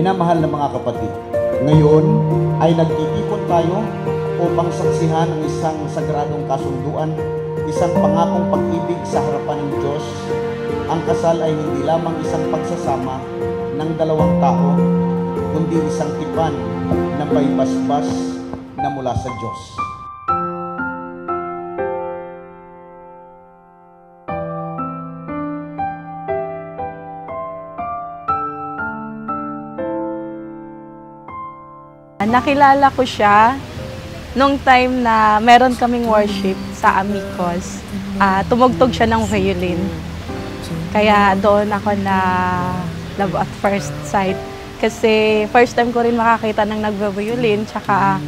Minamahal na mga kapatid, ngayon ay nagtitipon tayo upang saksihan ang isang sagradong kasunduan, isang pangakong pag-ibig sa harapan ng Diyos. Ang kasal ay hindi lamang isang pagsasama ng dalawang tao, kundi isang tipan na may basbas na mula sa Diyos. Nakilala ko siya nung time na meron kaming worship sa Amicos. Tumugtog siya ng violin. Kaya doon ako na love at first sight. Kasi first time ko rin makakita ng nagva-violin. Tsaka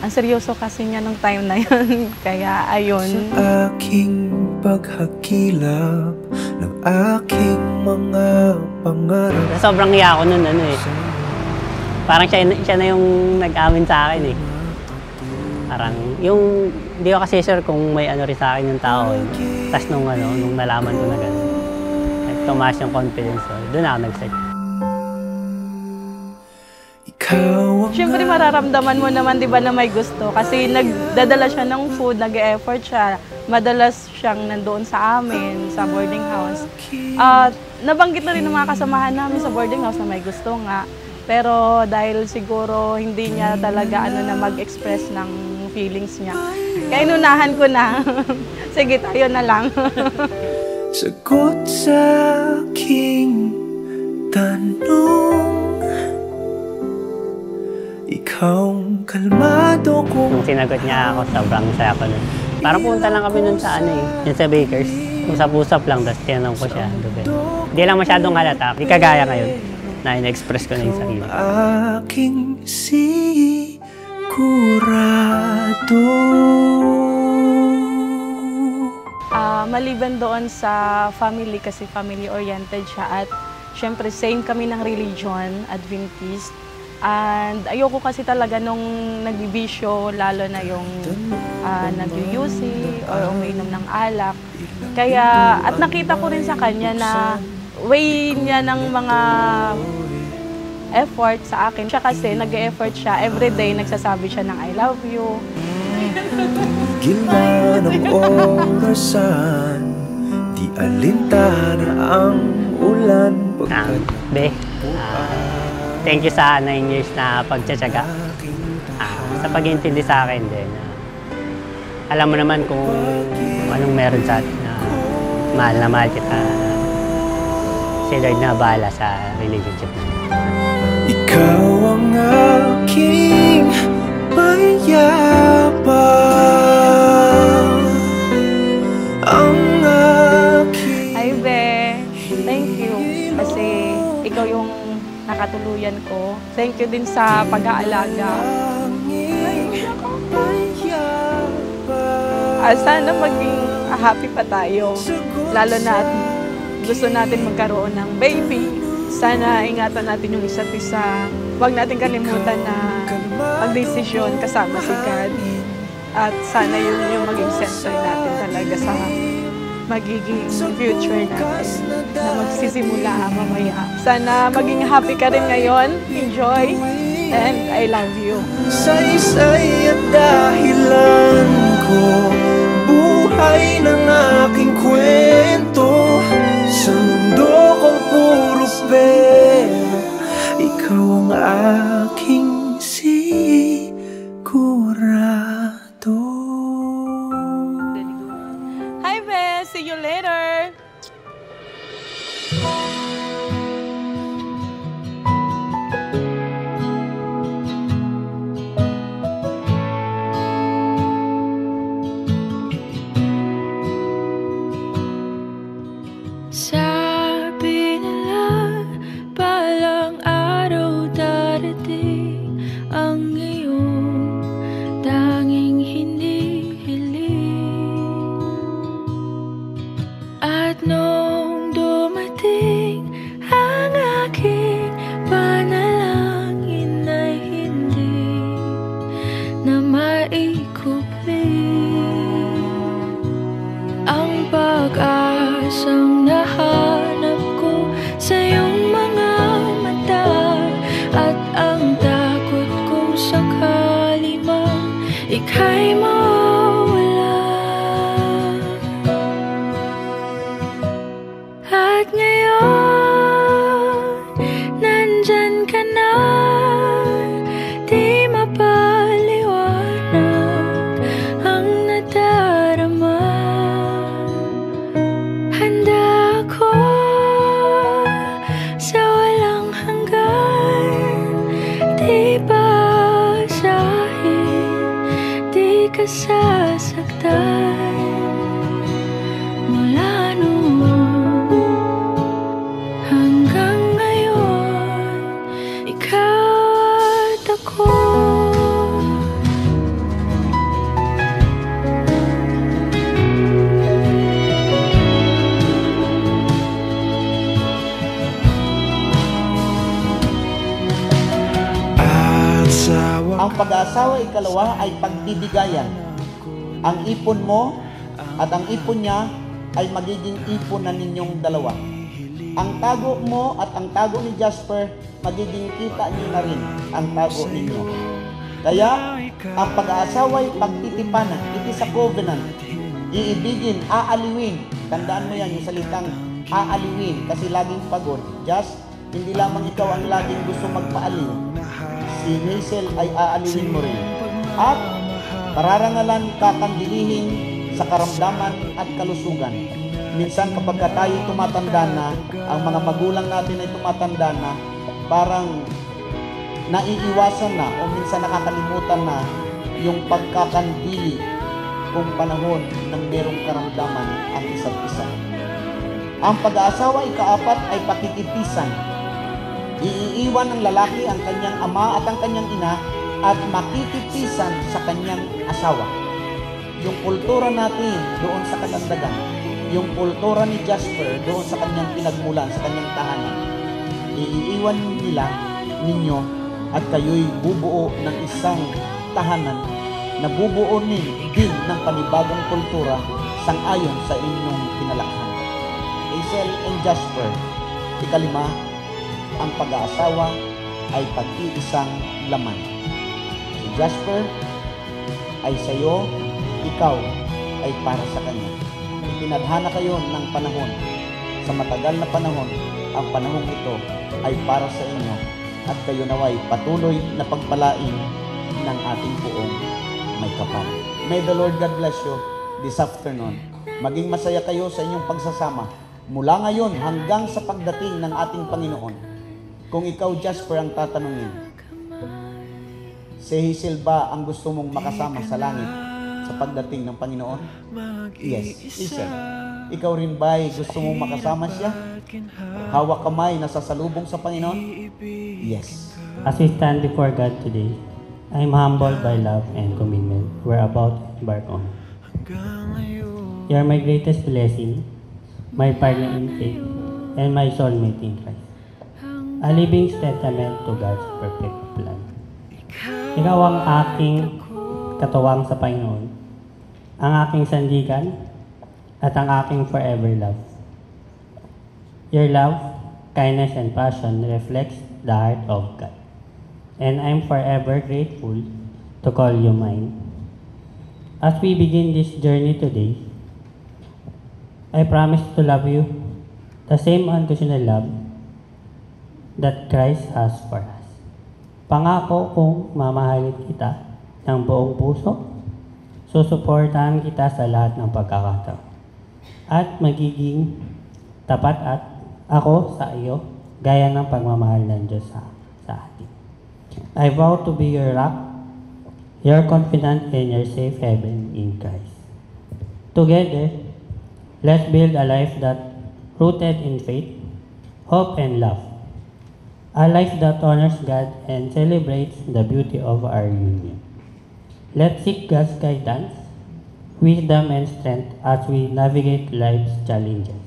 ang seryoso kasi niya nung time na yun. Kaya ayun. Sa aking paghakilap ng aking mga pangarap. Sobrang hiya ako nun, parang siya na yung nag-amin sa akin eh. Parang yung, hindi ko kasi sure kung may ano rin sa akin yung tao eh. Tapos nung nalaman ko na gano'n, tumaas yung confidence ko, doon ako nag-search. Siyempre mararamdaman mo naman, di ba, na may gusto. Kasi nagdadala siya ng food, nag-e-effort siya. Madalas siyang nandoon sa amin, sa boarding house. Nabanggit na rin ng mga kasamahan namin sa boarding house na may gusto nga. Pero dahil siguro hindi niya talaga na mag-express ng feelings niya. Kaya inunahan ko na. Sige, tayo na lang. Sagot sa aking tanong, ikaw kalmado ko. Nung sinagot niya ako, sobrang saya ko nun. Parang punta lang kami nun sa yun sa Bakers. Usap-usap lang, tapos tinanong ko siya. Hindi lang masyadong halata. Hindi kagaya ngayon na in-express ko na yung sarili. Aking sigurado. Maliban doon sa family, kasi family-oriented siya at syempre same kami ng religion, Adventist. And ayoko kasi talaga nung nagbibisyo, lalo na yung nag-UC or umiinom ng alak. Kaya, at nakita ko rin sa kanya na way niya ng mga effort sa akin. Siya kasi nag-e-effort siya. Everyday nagsasabi siya ng I love you. Gilman ng orasan, di alintana ang ulan. Thank you sa 9 years na pagtsatsaga. Sa pag-iintindi sa akin din. Alam mo naman kung anong meron sa atin na mahal kita. Si Lord na bahala sa relationship natin. Ikaw ang aking mayabang, ang aking... Ay, Be, thank you. Kasi ikaw yung nakatuluyan ko. Thank you din sa pag-aalaga. Sana maging happy pa tayo. Lalo na gusto natin magkaroon ng baby. Sana ingatan natin yung isa't isa. Huwag natin kalimutan na magdesisyon kasama si God. At sana yun yung maging center natin talaga sa magiging future natin na magsisimula mamaya. Sana maging happy ka rin ngayon. Enjoy. And I love you. Saysay at dahilan ko, buhay ng aking kwento. Sa mundo kong puro pera, ikaw ang aking sigurado. Hi, Be! See you later! Sabi nila, balang araw darating ang iyong tanging hinihiling. At nung dumating ang aking panalangin ay hindi na maikupli. Ang pag-asang nahanap ko sa iyong mga mata Ang pag-aasawa ikalawa ay pagbibigayan. Ang ipon mo at ang ipon niya ay magiging ipon na ninyong dalawa. Ang tago mo at ang tago ni Jasper, magiging kita niyo na rin ang tago ninyo. Kaya, ang pag-aasawa ay pagtitipanan. It is a covenant. Iibigin, aaliwin. Tandaan mo yan, yung salitang aaliwin. Kasi laging pagod. Just, hindi lamang ikaw ang laging gusto magpaaliw. Si Hazel ay aaliwin mo rin. At, pararangalan, kakandilihin sa karamdaman at kalusugan. Minsan kapag tayo tumatanda na, ang mga magulang natin ay tumatanda na, parang naiiwasan na o minsan nakakalimutan na yung pagkakandili kung panahon ng merong karamdaman ang isa't isa. Ang pag-aasawa ikaapat ay pakikitisan. Iiiwan ng lalaki ang kanyang ama at ang kanyang ina at makikitisan sa kanyang asawa. Yung kultura natin doon sa kalandagan, yung kultura ni Jasper doon sa kanyang pinagmulan, sa kanyang tahanan, iiiwan nila ninyo at kayo'y bubuo ng isang tahanan na bubuo din ng panibagong kultura sang-ayon sa inyong kinalakhan. Hazel and Jasper, ikalima, ang pag-aasawa ay pag-iisang laman. Si Jasper ay sa'yo, ikaw ay para sa kanya. Tinadhana kayo ng panahon. Sa matagal na panahon, ang panahon ito ay para sa inyo at kayo naway patuloy na pagpalain ng ating buong may kapal. May the Lord God bless you this afternoon. Maging masaya kayo sa inyong pagsasama mula ngayon hanggang sa pagdating ng ating Panginoon. Kung ikaw, Jasper, ang tatanungin, si Hazel ba ang gusto mong makasama sa langit sa pagdating ng Panginoon? Yes, Hazel. Ikaw rin ba ay gusto mong makasama siya? Hawak kamay na sasalubong sa Panginoon? Yes. As we stand before God today, I am humbled by love and commitment we're about to embark on. You are my greatest blessing, my partner in faith, and my soulmate in Christ. A living testament to God's perfect plan. Ikaw ang aking katuwang sa Panginoon, ang aking sandigan, at ang aking forever love. Your love, kindness, and passion reflects the heart of God. And I'm forever grateful to call you mine. As we begin this journey today, I promise to love you the same unconditional love that Christ has for us. Pangako kong mamahalin kita ng buong puso, susuportahan kita sa lahat ng pagkakataon, at magiging tapat at ako sa iyo gaya ng pagmamahal ng Diyos sa atin. I vow to be your rock, your confidant, and your safe haven in Christ. Together, let's build a life that rooted in faith, hope, and love. A life that honors God and celebrates the beauty of our union. Let's seek God's guidance, wisdom, and strength as we navigate life's challenges,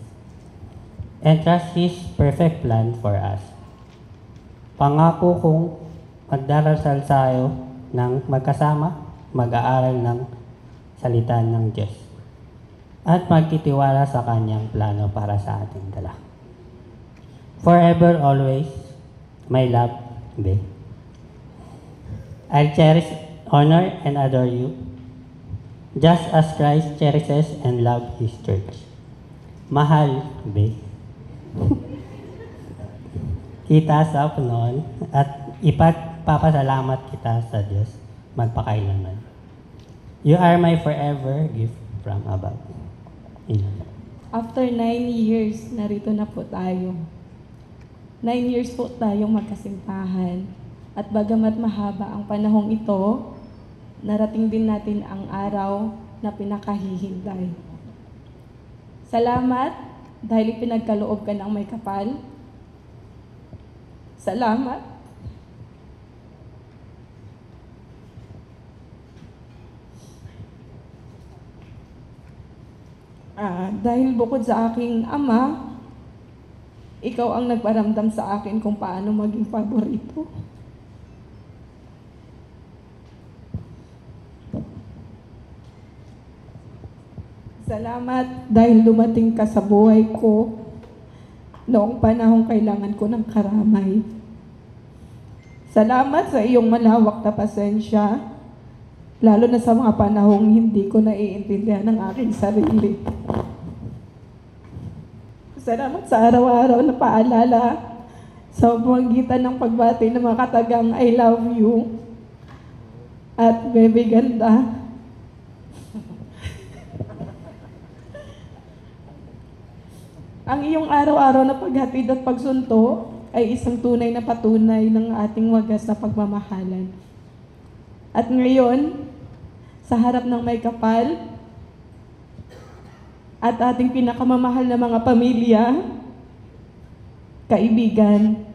and trust His perfect plan for us. Pangako kong magdarasal tayo ng magkasama, mag-aaral ng salita ng Diyos, at magtitiwala sa Kanyang plano para sa ating dala. Forever, always, my love, Be. I'll cherish, honor, and adore you, just as Christ cherishes and loves His church. Mahal, Be. Kita sa Panginoon at ipagpapasalamat kita sa Diyos magpakailanman. You are my forever gift from above. Amen. After 9 years, narito na po tayo. 9 years po tayong magkasintahan. At bagamat mahaba ang panahong ito, narating din natin ang araw na pinakahihintay. Salamat dahil pinagkaloob ka ng may kapal. Salamat dahil bukod sa aking ama, ikaw ang nagparamdam sa akin kung paano maging paborito. Salamat dahil dumating ka sa buhay ko noong panahong kailangan ko ng karamay. Salamat sa iyong malawak na pasensya, lalo na sa mga panahong hindi ko naiintindihan ang aking sarili. Salamat sa araw-araw na paalala sa pamamagitan ng pagbati ng mga katagang I love you at Bebe Ganda. Ang iyong araw-araw na paghatid at pagsunto ay isang tunay na patunay ng ating wagas na pagmamahalan. At ngayon, sa harap ng may kapal at ating pinakamamahal na mga pamilya, kaibigan,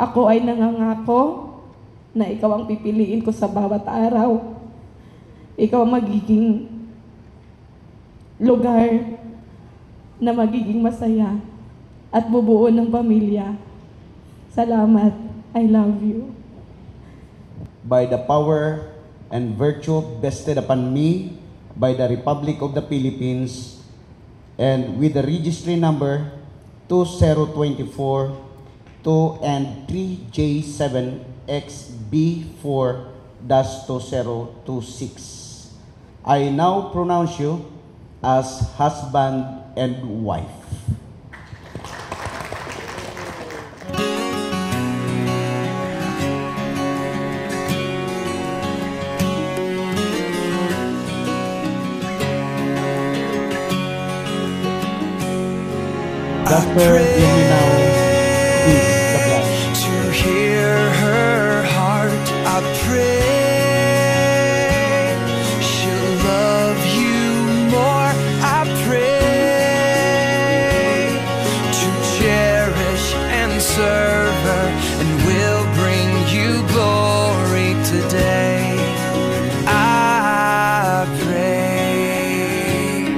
ako ay nangangako na ikaw ang pipiliin ko sa bawat araw. Ikaw ang magiging lugar na magiging masaya at bubuo ng pamilya. Salamat. I love you. By the power and virtue vested upon me by the Republic of the Philippines and with the registry number 2024 2 and 3J7XB4-2026. I now pronounce you as husband and wife. Dr. Luminaw is the blood. To hear her heart, I pray she'll love you more. I pray to cherish and serve her, and will bring you glory today. I pray,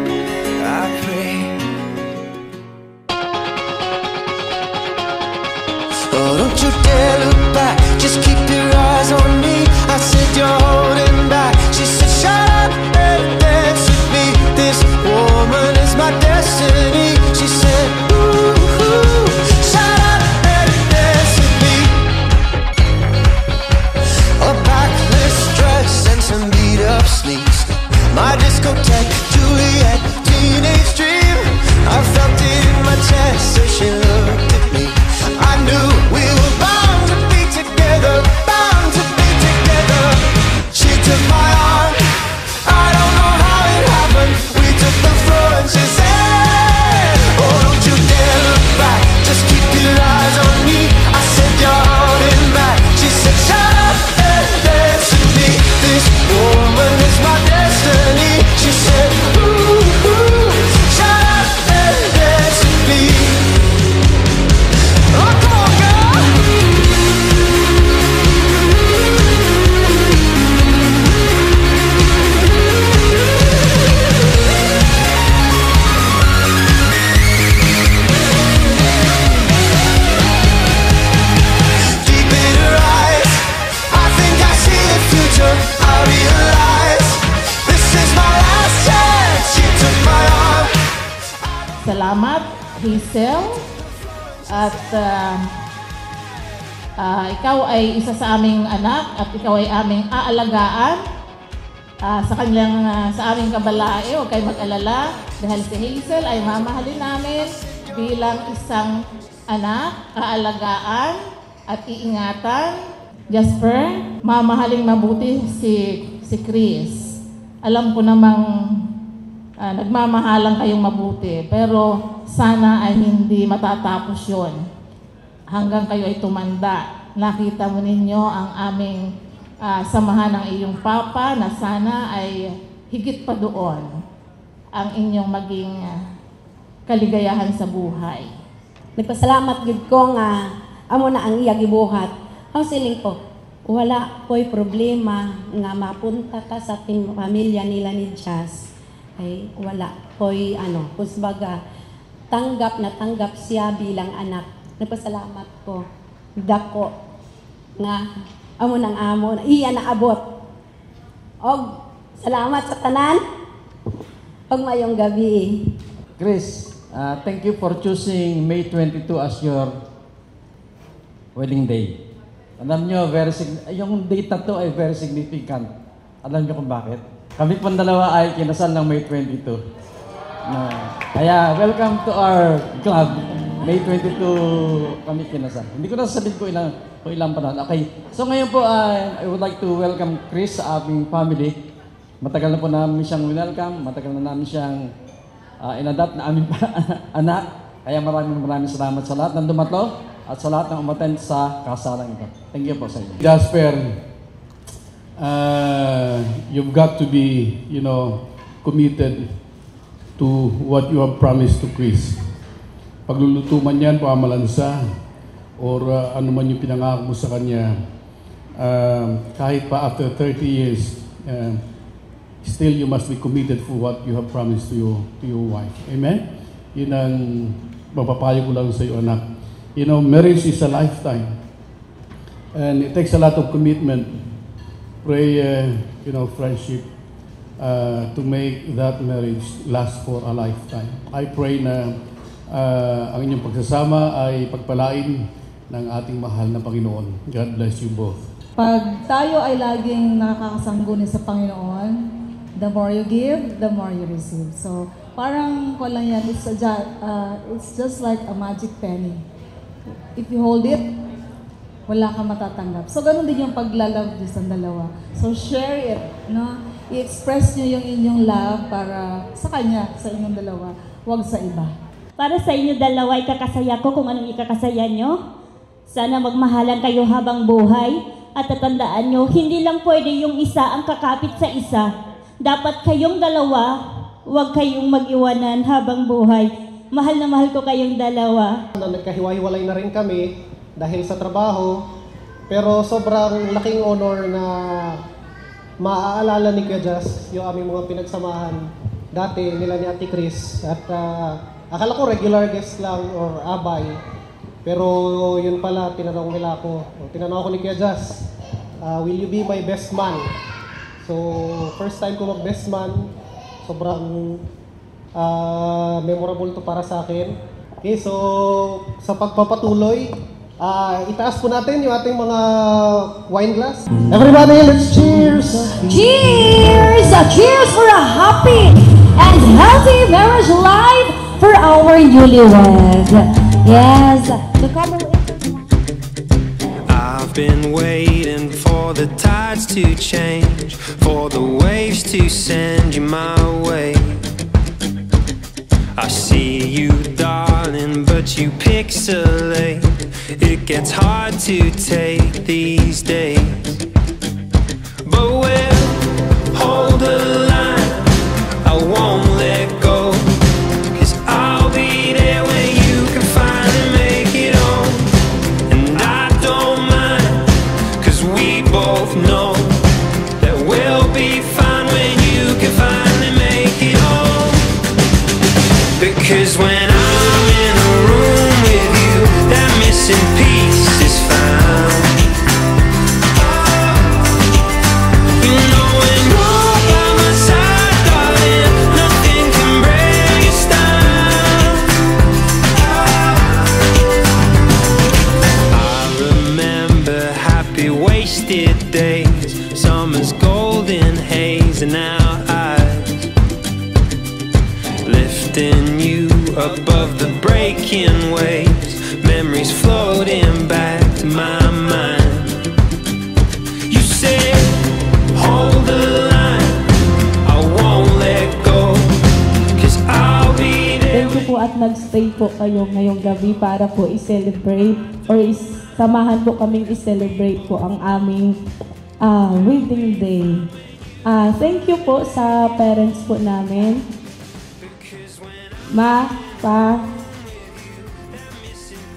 I pray. Oh, don't you dare look back, just keep your eyes on me. I said you're holding back. She said shut up and dance with me. This woman is my destiny. She said ooh, ooh, shut up and dance with me. A backless dress and some beat up sneaks. My discotheque, Juliet, teenage dream. I felt it in my chest as she looked at me. I knew we were bound to be together, bound to be together. She took my arm, I don't know how it happened. We took the floor and she said, oh, don't you dare look back, just keep your eyes on me. I said you're holding back. She said shut up and dance with me. This woman is my destiny. She said ooh, ooh, shut up and dance with me. Oh, come on, girl. Deep in her eyes, I think I see the future. I realize this is my last chance. She took my arm. Salamat, Hazel. At ikaw ay isa sa aming anak at ikaw ay aming aalagaan sa aming kabalae. Huwag kayo mag-alala dahil si Hazel ay mamahalin namin bilang isang anak, aalagaan at iingatan. Jasper, mamahaling mabuti si Chris. Alam ko namang nagmamahalan kayong mabuti, pero sana ay hindi matatapos yon hanggang kayo ay tumanda. Nakita mo ninyo ang aming samahan ng iyong papa na sana ay higit pa doon ang inyong maging kaligayahan sa buhay. Nagpasalamat gid ko nga amo na ang iya gibuhat. Ang siling ko, wala ko'y problema nga mapunta ka sa pamilya nila ni Jazz. Ay wala ko'y kusbaga tanggap na tanggap siya bilang anak. Nagpasalamat ko dako nga amo nang amo na iya naabot. Og salamat sa tanan. Pagmayong gabi. Chris, thank you for choosing May 22 as your wedding day. Alam nyo, yung date na to ay very significant. Alam nyo kung bakit? Kami pong dalawa ay kinasal ng May 22. Kaya, welcome to our club. May 22 kami kinasal. Hindi ko na sasabihin kung ilang panahon. Okay, so ngayon po, I would like to welcome Chris sa aming family. Matagal na po namin siyang welcome, matagal na namin siyang in-adopt na aming anak. Kaya maraming salamat sa lahat ng dumato at sa lahat ng umattend sa kasalan ito. Thank you po sa inyo. Jasper, you've got to be, committed to what you have promised to Chris. Pagluluto man yan, pamalansa, or ano man yung pinangako mo sa kanya, kahit pa after 30 years, still you must be committed for what you have promised to your wife. Amen? Yun ang mapapayo ko lang sa iyo, anak. Marriage is a lifetime. And it takes a lot of commitment, prayer, friendship, to make that marriage last for a lifetime. I pray na ang inyong pagsasama ay pagpalain ng ating mahal na Panginoon. God bless you both. Pag tayo ay laging nakakasangguni sa Panginoon, the more you give, the more you receive. So, parang ko lang yan, it's just like a magic penny. If you hold it, wala kang matatanggap. So, ganun din yung paglalove niyo sa dalawa. So, share it, no? I-express niyo yung inyong love para sa kanya, sa inyong dalawa, huwag sa iba. Para sa inyo dalawa, ikakasaya ko kung anong ikakasaya nyo. Sana magmahalan kayo habang buhay. At tatandaan nyo, hindi lang pwede yung isa ang kakapit sa isa. Dapat kayong dalawa, huwag kayong mag-iwanan habang buhay. Mahal na mahal ko kayong dalawa. Nagkahiwa-hiwalay na rin kami dahil sa trabaho. Pero sobrang laking honor na maaalala ni Kuya Jas yung aming mga pinagsamahan dati nila ni Ate Chris. At akala ko regular guest lang or abay. Pero yun pala, tinanong nila ako. Tinanong ako ni Kuya Jas, will you be my best man? So, first time ko mag-best man, sobrang memorable to para sa akin. Okay, so sa pagpapatuloy, itaas po natin yung ating mga wine glass. Everybody, let's cheers! Cheers! Cheers for a happy and healthy marriage life for our newlyweds. Yes, the couple. I've been waiting for the tides to change, for the waves to send you my way. I see you, darling, but you pixelate. It gets hard to take these days, but we'll hold the line. I won't let go, 'cause I'll be there when you can finally make it home. And I don't mind, 'cause we both know that we'll be fine when you can finally make it home. Because when I'm in a room with you, that missing piece is found. You know when you're by my side, darling, nothing can break us down. I remember happy wasted days, summer's golden haze in our eyes, lifting you above the breaking waves, memories floating back to my mind. You said, hold the line, I won't let go, 'cause I'll be there. Thank you po at nagstay po kayo ngayong gabi para po i-celebrate or samahan po kaming i-celebrate po ang aming wedding day. Thank you po sa parents po namin.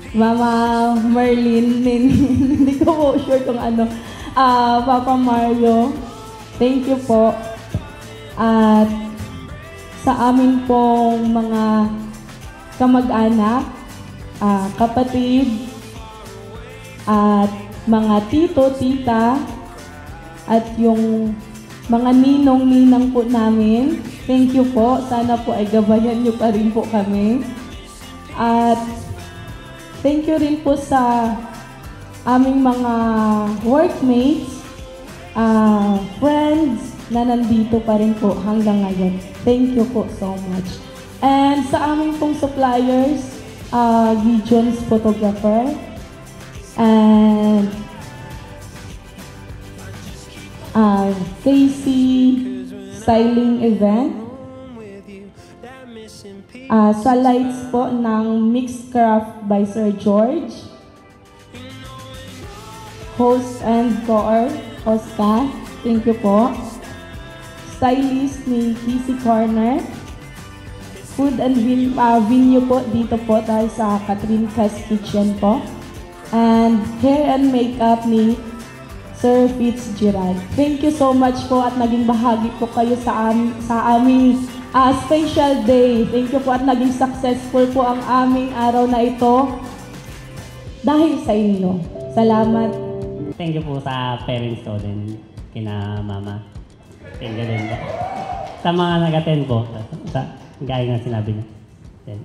Mama Merlin, hindi ko po sure kung ano. Papa Mario, thank you po. At sa amin pong mga kamag-anak, kapatid, at mga tito, tita, at yung mga ninong-ninang po namin, Thank you po. Sana po ay gabayan niyo pa rin po kami. At thank you rin po sa aming mga workmates, friends na nandito pa rin po hanggang ngayon. Thank you po so much. And sa aming pong suppliers, Gideon's Photographer, and Casey Styling Event, sa lights po ng Mixed Craft by Sir George, host and host ka, thank you po. Stylist ni PC Corner, food and venue po dito po tayo sa Katrinka's Kitchen po, and hair and makeup ni Sir Fitzgerald. Thank you so much po at naging bahagi po kayo sa aming special day. Thank you po at naging successful po ang aming araw na ito dahil sa inyo. Salamat. Thank you po sa parents ko din, kina mama. Thank you din po. Sa mga nag-attend po, gaya nga sinabi niya. Then,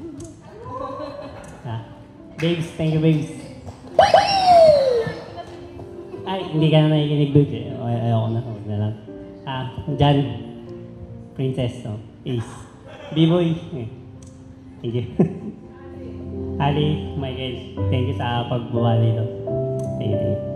babes, thank you babes. Ay, hindi ka na nakikinig doon eh. Ayoko na. Huwag na lang. Jan, Princess, Ace, B-Boy. Thank you. Ali, Michael, thank you sa pagbawa dito. Thank you.